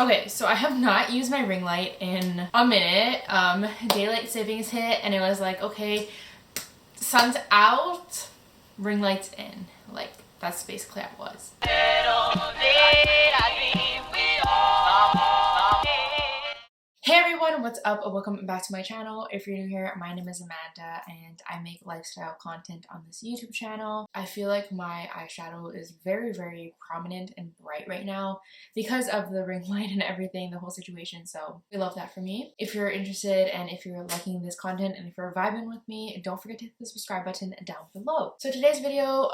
Okay, so I have not used my ring light in a minute. Daylight savings hit and it was like, okay, sun's out, ring light's in. Like, that's basically how it was. Hey everyone, what's up? Welcome back to my channel. If you're new here, my name is Amanda and I make lifestyle content on this YouTube channel. I feel like my eyeshadow is very prominent and bright right now because of the ring light and everything, the whole situation, so we love that for me. If you're interested and if you're liking this content and if you're vibing with me, don't forget to hit the subscribe button down below. So today's video,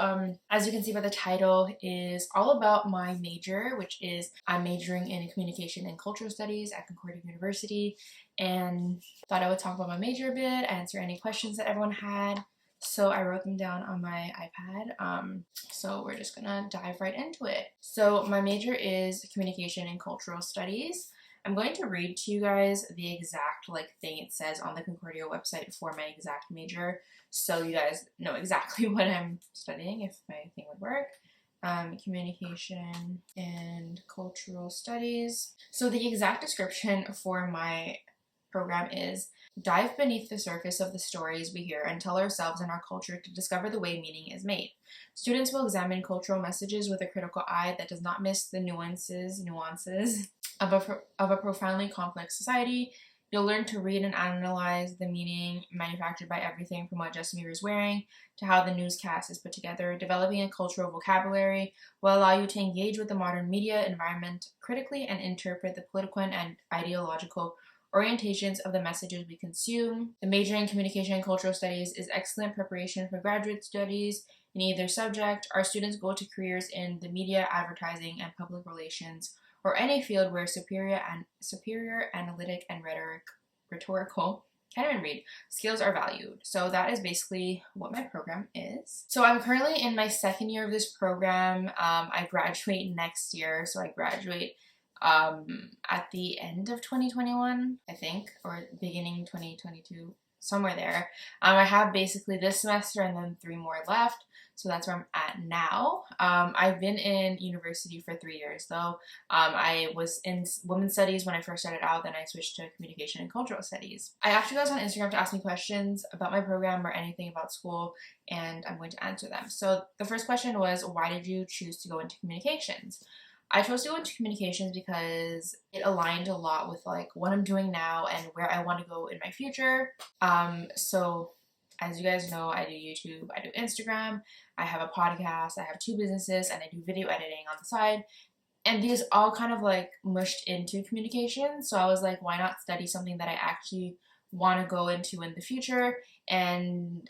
as you can see by the title, is all about my major, which is I'm majoring in communication and cultural studies at Concordia University, and thought I would talk about my major a bit, answer any questions that everyone had. So I wrote them down on my iPad. So we're just gonna dive right into it. So my major is communication and cultural studies. I'm going to read to you guys the exact thing it says on the Concordia website for my exact major, so you guys know exactly what I'm studying if my thing would work. Communication and cultural studies. So the exact description for my program is: dive beneath the surface of the stories we hear and tell ourselves and our culture to discover the way meaning is made. Students will examine cultural messages with a critical eye that does not miss the nuances of a profoundly complex society. You'll learn to read and analyze the meaning manufactured by everything from what Justin Bieber is wearing to how the newscast is put together. Developing a cultural vocabulary will allow you to engage with the modern media environment critically and interpret the political and ideological orientations of the messages we consume. The major in communication and cultural studies is excellent preparation for graduate studies in either subject. Our students go to careers in the media, advertising, and public relations, or any field where superior analytic and rhetorical skills are valued. So that is basically what my program is. So I'm currently in my second year of this program. I graduate next year, so I graduate at the end of 2021, I think, or beginning 2022, somewhere there. I have basically this semester and then 3 more left. So that's where I'm at now. I've been in university for 3 years though. I was in women's studies when I first started out, then I switched to communication and cultural studies. I asked you guys on Instagram to ask me questions about my program or anything about school, and I'm going to answer them. So the first question was, why did you choose to go into communications? I chose to go into communications because it aligned a lot with what I'm doing now and where I want to go in my future. So as you guys know, I do YouTube, I do Instagram, I have a podcast, I have 2 businesses, and I do video editing on the side. And these all kind of mushed into communication. So I was like, why not study something that I actually want to go into in the future? And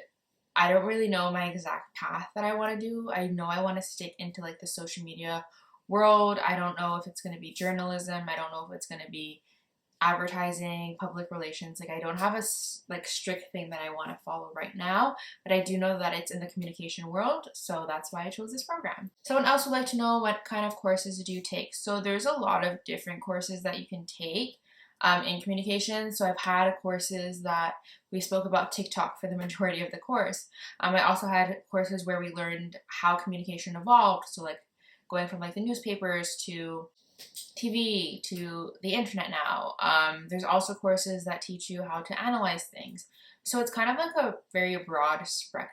I don't really know my exact path that I want to do. I know I want to stick into the social media world. I don't know if it's going to be journalism. I don't know if it's going to be advertising, public relations. I don't have a strict thing that I want to follow right now, but I do know that it's in the communication world, so that's why I chose this program. Someone else would like to know, what kind of courses do you take? So there's a lot of different courses that you can take in communication. So I've had courses that we spoke about TikTok for the majority of the course. I also had courses where we learned how communication evolved, so going from the newspapers to TV to the internet now. There's also courses that teach you how to analyze things. So it's kind of a very broad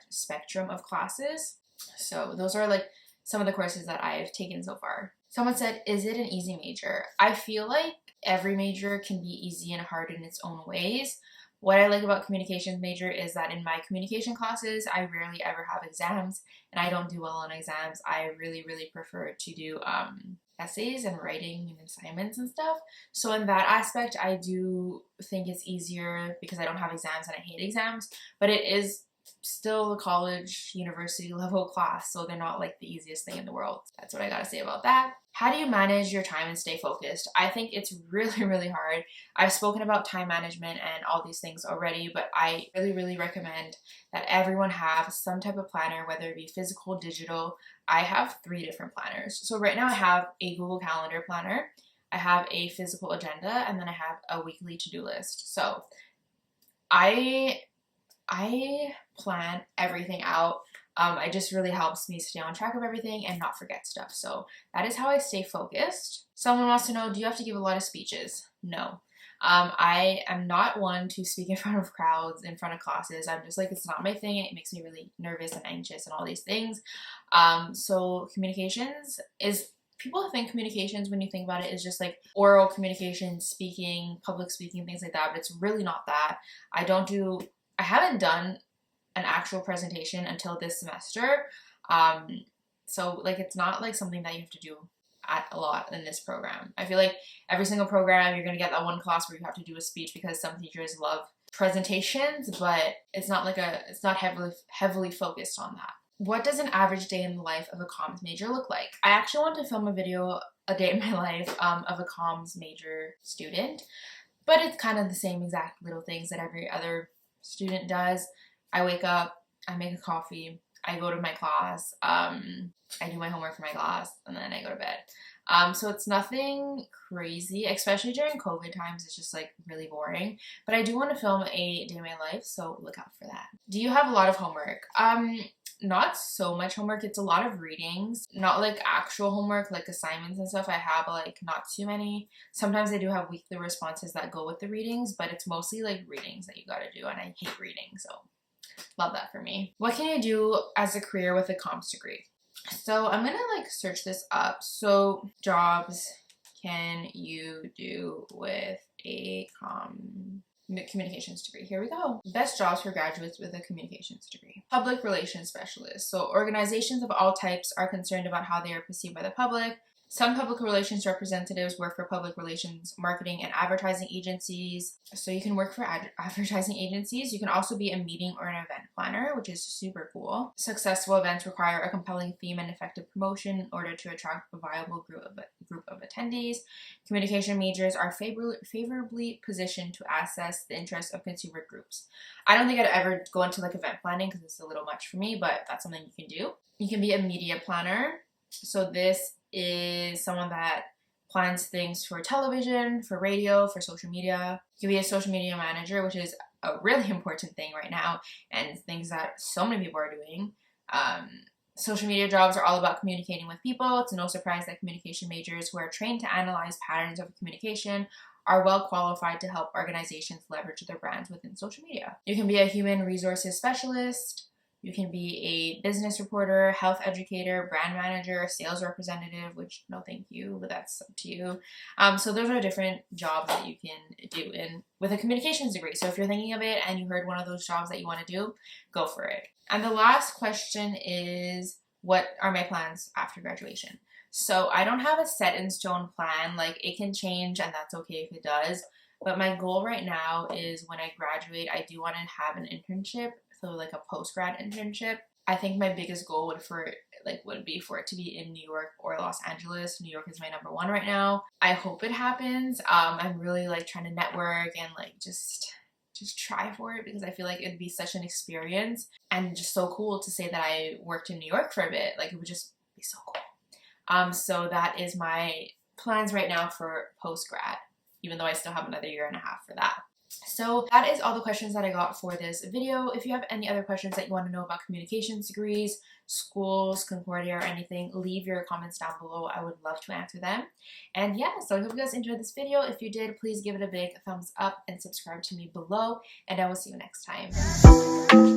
spectrum of classes. So those are some of the courses that I've taken so far. Someone said, is it an easy major? I feel like every major can be easy and hard in its own ways. What I like about communications major is that in my communication classes, I rarely ever have exams, and I don't do well on exams. I really prefer to do essays and writing and assignments and stuff. So in that aspect, I do think it's easier because I don't have exams and I hate exams, but it is still a college, university level class, so they're not the easiest thing in the world. That's what I gotta say about that. How do you manage your time and stay focused? I think it's really hard. I've spoken about time management and all these things already, but I really recommend that everyone have some type of planner, whether it be physical, digital. I have 3 different planners. So right now I have a Google Calendar planner, I have a physical agenda, and then I have a weekly to-do list. So I plan everything out. It just really helps me stay on track of everything and not forget stuff. So that is how I stay focused. Someone wants to know, do you have to give a lot of speeches? No. I am not one to speak in front of crowds, in front of classes. I'm just like, it's not my thing. It makes me really nervous and anxious and all these things. So communications is, people think communications, when you think about it, is just like oral communication, speaking, public speaking, things like that, but it's really not that. I haven't done an actual presentation until this semester. So like, it's not like something that you have to do a lot in this program. I feel like every single program you're gonna get that one class where you have to do a speech because some teachers love presentations, but it's not heavily focused on that. What does an average day in the life of a comms major look like? I actually want to film a video, a day in my life, of a comms major student, but it's kind of the same exact little things that every other student does. I wake up, I make a coffee, I go to my class, I do my homework for my class, and then I go to bed. So it's nothing crazy, especially during COVID times. It's just like really boring. But I do want to film a day in my life, so look out for that. Do you have a lot of homework? Not so much homework. It's a lot of readings, not like actual homework, like assignments and stuff. I have like not too many. Sometimes I do have weekly responses that go with the readings, but it's mostly like readings that you gotta do, and I hate reading, so love that for me. What can you do as a career with a comms degree? So I'm gonna like search this up. So jobs can you do with a communications degree? Here we go. Best jobs for graduates with a communications degree. Public relations specialist. So organizations of all types are concerned about how they are perceived by the public. Some public relations representatives work for public relations, marketing, and advertising agencies. So you can work for advertising agencies. You can also be a meeting or an event planner, which is super cool. Successful events require a compelling theme and effective promotion in order to attract a viable group of attendees. Communication majors are favorably positioned to assess the interests of consumer groups. I don't think I'd ever go into like event planning because it's a little much for me, but that's something you can do. You can be a media planner. So this is someone that plans things for television, for radio, for social media. You can be a social media manager, which is a really important thing right now, and things that so many people are doing. Social media jobs are all about communicating with people. It's no surprise that communication majors who are trained to analyze patterns of communication are well qualified to help organizations leverage their brands within social media. You can be a human resources specialist. You can be a business reporter, health educator, brand manager, sales representative, which no thank you, but that's up to you. So those are different jobs that you can do with a communications degree. So if you're thinking of it and you heard one of those jobs that you want to do, go for it. And the last question is, what are my plans after graduation? So I don't have a set in stone plan. Like, it can change, and that's okay if it does. But my goal right now is when I graduate, I do want to have an internship. So like a post-grad internship. I think my biggest goal would be for it to be in New York or Los Angeles. New York is my number one right now. I hope it happens. I'm really like trying to network and like just try for it because I feel like it'd be such an experience and just so cool to say that I worked in New York for a bit. Like, it would just be so cool. So that is my plans right now for post-grad, even though I still have another year and a half for that. So that is all the questions that I got for this video. If you have any other questions that you want to know about communications degrees, schools, Concordia, or anything, leave your comments down below. I would love to answer them. And yeah, so I hope you guys enjoyed this video. If you did, please give it a big thumbs up and subscribe to me below, and I will see you next time.